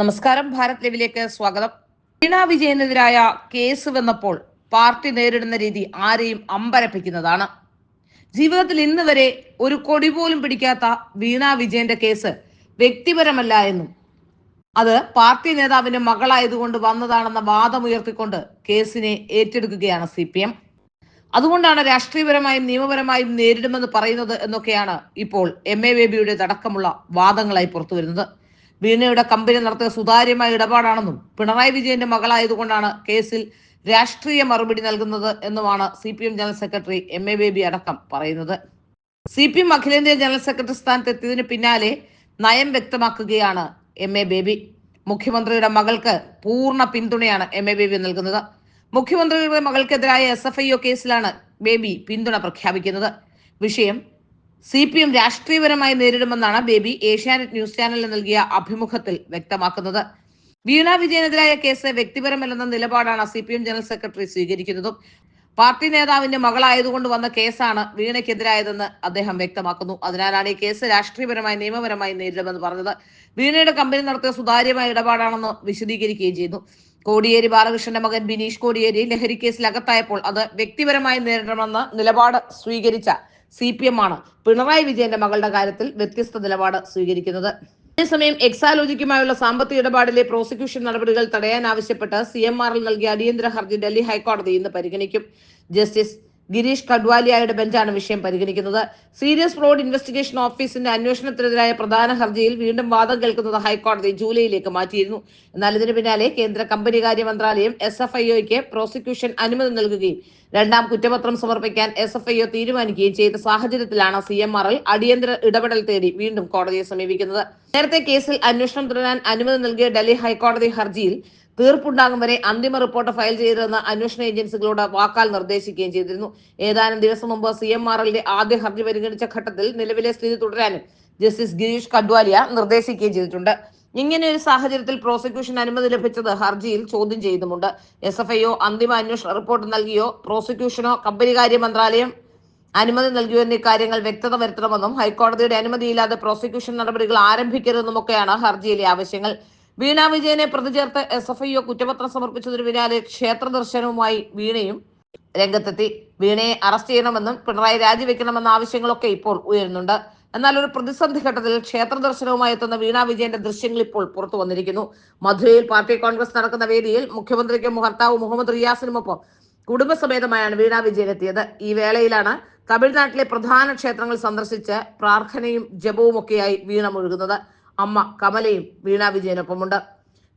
നമസ്കാരം. ഭാരത് ലൈവിലേക്ക് സ്വാഗതം. വീണ വിജയനെതിരായ കേസ് വന്നപ്പോൾ പാർട്ടി നേരിടുന്ന രീതി ആരെയും അമ്പരപ്പിക്കുന്നതാണ്. ജീവിതത്തിൽ ഇന്ന് വരെ ഒരു കൊടി പോലും പിടിക്കാത്ത വീണ വിജയന്റെ കേസ് വ്യക്തിപരമല്ല എന്നും അത് പാർട്ടി നേതാവിന്റെ മകളായതുകൊണ്ട് വന്നതാണെന്ന വാദമുയർത്തിക്കൊണ്ട് കേസിനെ ഏറ്റെടുക്കുകയാണ് CPM. അതുകൊണ്ടാണ് രാഷ്ട്രീയപരമായും നിയമപരമായും നേരിടുമെന്ന് പറയുന്നത് എന്നൊക്കെയാണ് ഇപ്പോൾ MA ബേബിയുടെ അടക്കമുള്ള വാദങ്ങളായി പുറത്തുവരുന്നത്. വീണയുടെ കമ്പനി നടത്തിയ സുതാര്യമായ ഇടപാടാണെന്നും പിണറായി വിജയന്റെ മകളായതുകൊണ്ടാണ് കേസിൽ രാഷ്ട്രീയ മറുപടി നൽകുന്നത് എന്നുമാണ് CPM general secretary MA baby അടക്കം പറയുന്നത്. CPM അഖിലേന്ത്യാ ജനറൽ സെക്രട്ടറി സ്ഥാനത്തെത്തിയതിന് പിന്നാലെ നയം വ്യക്തമാക്കുകയാണ് MA ബേബി. മുഖ്യമന്ത്രിയുടെ മകൾക്ക് പൂർണ്ണ പിന്തുണയാണ് MA ബേബി നൽകുന്നത്. മുഖ്യമന്ത്രിയുടെ മകൾക്കെതിരായ SFIO കേസിലാണ് ബേബി പിന്തുണ പ്രഖ്യാപിക്കുന്നത്. വിഷയം CPM രാഷ്ട്രീയപരമായി നേരിടുമെന്നാണ് ബേബി ഏഷ്യാനെറ്റ് ന്യൂസ് ചാനലിന് നൽകിയ അഭിമുഖത്തിൽ വ്യക്തമാക്കുന്നത്. വീണ വിജയനെതിരായ കേസ് വ്യക്തിപരമല്ലെന്ന നിലപാടാണ് CPM ജനറൽ സെക്രട്ടറി സ്വീകരിക്കുന്നതും പാർട്ടി നേതാവിന്റെ മകളായതുകൊണ്ട് വന്ന കേസാണ് വീണയ്ക്കെതിരായതെന്ന് അദ്ദേഹം വ്യക്തമാക്കുന്നു. അതിനാലാണ് ഈ കേസ് രാഷ്ട്രീയപരമായി നിയമപരമായി നേരിടുമെന്ന് പറഞ്ഞത്. വീണയുടെ കമ്പനി നടത്തിയ സുതാര്യമായ ഇടപാടാണെന്ന് വിശദീകരിക്കുകയും ചെയ്തു. കോടിയേരി ബാലകൃഷ്ണന്റെ മകൻ ബിനീഷ് കോടിയേരി ലഹരി കേസിൽ അകത്തായപ്പോൾ അത് വ്യക്തിപരമായി നേരിടണമെന്ന് നിലപാട് സ്വീകരിച്ച CPM ആണ് പിണറായി വിജയന്റെ മകളുടെ കാര്യത്തിൽ വ്യത്യസ്ത നിലപാട് സ്വീകരിക്കുന്നത്. അതേസമയം എക്സാലോജിക്കുമായുള്ള സാമ്പത്തിക ഇടപാടിലെ പ്രോസിക്യൂഷൻ നടപടികൾ തടയാൻ ആവശ്യപ്പെട്ട് CMRL നൽകിയ അടിയന്തര ഹർജി ഡൽഹി ഹൈക്കോടതി ഇന്ന് പരിഗണിക്കും. ജസ്റ്റിസ് ഗിരീഷ് കഡ്വാലിയയുടെ ബെഞ്ചാണ് വിഷയം പരിഗണിക്കുന്നത്. സീരിയസ് ഫ്രോഡ് ഇൻവെസ്റ്റിഗേഷൻ ഓഫീസിന്റെ അന്വേഷണത്തിനെതിരായ പ്രധാന ഹർജിയിൽ വീണ്ടും വാദം കേൾക്കുന്നത് ഹൈക്കോടതി ജൂലൈയിലേക്ക് മാറ്റിയിരുന്നു. എന്നാൽ ഇതിന് പിന്നാലെ കേന്ദ്ര കമ്പനികാര്യ മന്ത്രാലയം SFIOയ്ക്ക് പ്രോസിക്യൂഷൻ അനുമതി നൽകുകയും രണ്ടാം കുറ്റപത്രം സമർപ്പിക്കാൻ SFIO തീരുമാനിക്കുകയും ചെയ്ത സാഹചര്യത്തിലാണ് CMRL അടിയന്തര ഇടപെടൽ തേടി വീണ്ടും കോടതിയെ സമീപിക്കുന്നത്. നേരത്തെ കേസിൽ അന്വേഷണം തുടരാൻ അനുമതി നൽകിയ ഡൽഹി ഹൈക്കോടതി ഹർജിയിൽ തീർപ്പുണ്ടാകും വരെ അന്തിമ റിപ്പോർട്ട് ഫയൽ ചെയ്തതെന്ന് അന്വേഷണ ഏജൻസികളോട് വാക്കാൽ നിർദ്ദേശിക്കുകയും ചെയ്തിരുന്നു. ഏതാനും ദിവസം മുമ്പ് CMRLന്റെ ആദ്യ ഹർജി പരിഗണിച്ച ഘട്ടത്തിൽ നിലവിലെ സ്ഥിതി തുടരാനും ജസ്റ്റിസ് ഗിരീഷ് കഡ്വാലിയ നിർദ്ദേശിക്കുകയും ചെയ്തിട്ടുണ്ട്. ഇങ്ങനെ ഒരു സാഹചര്യത്തിൽ പ്രോസിക്യൂഷൻ അനുമതി ലഭിച്ചത് ഹർജിയിൽ ചോദ്യം ചെയ്യുന്നുമുണ്ട്. SFIO അന്തിമ അന്വേഷണ റിപ്പോർട്ട് നൽകിയോ പ്രോസിക്യൂഷനോ കമ്പനികാര്യ മന്ത്രാലയം അനുമതി നൽകിയോ എന്നീ കാര്യങ്ങൾ വ്യക്തത വരുത്തണമെന്നും ഹൈക്കോടതിയുടെ അനുമതിയില്ലാതെ പ്രോസിക്യൂഷൻ നടപടികൾ ആരംഭിക്കരുതെന്നുമൊക്കെയാണ് ഹർജിയിലെ ആവശ്യങ്ങൾ. വീണ വിജയനെ പ്രതി ചേർത്ത് SFIO കുറ്റപത്രം സമർപ്പിച്ചതിന് പിന്നാലെ ക്ഷേത്ര ദർശനവുമായി വീണയും രംഗത്തെത്തി. വീണയെ അറസ്റ്റ് ചെയ്യണമെന്നും പിണറായി രാജിവെക്കണമെന്ന ആവശ്യങ്ങളൊക്കെ ഇപ്പോൾ ഉയരുന്നുണ്ട്. എന്നാൽ ഒരു പ്രതിസന്ധി ഘട്ടത്തിൽ ക്ഷേത്ര ദർശനവുമായി എത്തുന്ന വീണ വിജയന്റെ ദൃശ്യങ്ങൾ ഇപ്പോൾ പുറത്തു വന്നിരിക്കുന്നു. മധുരയിൽ പാർട്ടി കോൺഗ്രസ് നടക്കുന്ന വേദിയിൽ മുഖ്യമന്ത്രിക്കും ഭർത്താവ് മുഹമ്മദ് റിയാസിനുമൊപ്പം കുടുംബസമേതമായാണ് വീണ വിജയൻ എത്തിയത്. ഈ വേളയിലാണ് തമിഴ്നാട്ടിലെ പ്രധാന ക്ഷേത്രങ്ങൾ സന്ദർശിച്ച് പ്രാർത്ഥനയും ജപവും ഒക്കെയായി വീണ മുഴുകുന്നത്. അമ്മ കമലയും വീണ വിജയനൊപ്പമുണ്ട്.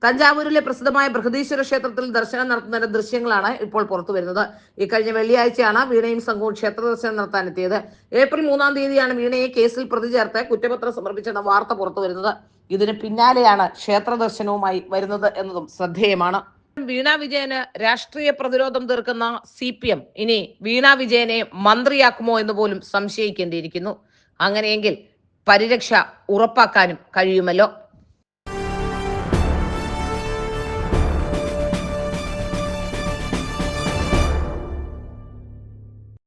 തഞ്ചാവൂരിലെ പ്രസിദ്ധമായ ബൃഹദീശ്വര ക്ഷേത്രത്തിൽ ദർശനം നടത്തുന്നതിന്റെ ദൃശ്യങ്ങളാണ് ഇപ്പോൾ പുറത്തു വരുന്നത്. ഇക്കഴിഞ്ഞ വെള്ളിയാഴ്ചയാണ് വീണയും സംഘവും ക്ഷേത്ര ദർശനം നടത്താനെത്തിയത്. ഏപ്രിൽ 3-ാം തീയതിയാണ് വീണയെ കേസിൽ പ്രതി ചേർത്ത് കുറ്റപത്രം സമർപ്പിച്ചെന്ന വാർത്ത പുറത്തു വരുന്നത്. ഇതിന് പിന്നാലെയാണ് ക്ഷേത്ര ദർശനവുമായി വരുന്നത് എന്നതും ശ്രദ്ധേയമാണ്. വീണ വിജയന് രാഷ്ട്രീയ പ്രതിരോധം തീർക്കുന്ന CPM ഇനി വീണ വിജയനെ മന്ത്രിയാക്കുമോ എന്ന് പോലും സംശയിക്കേണ്ടിയിരിക്കുന്നു. അങ്ങനെയെങ്കിൽ പരിരക്ഷ ഉറപ്പാക്കാനും കഴിയുമല്ലോ.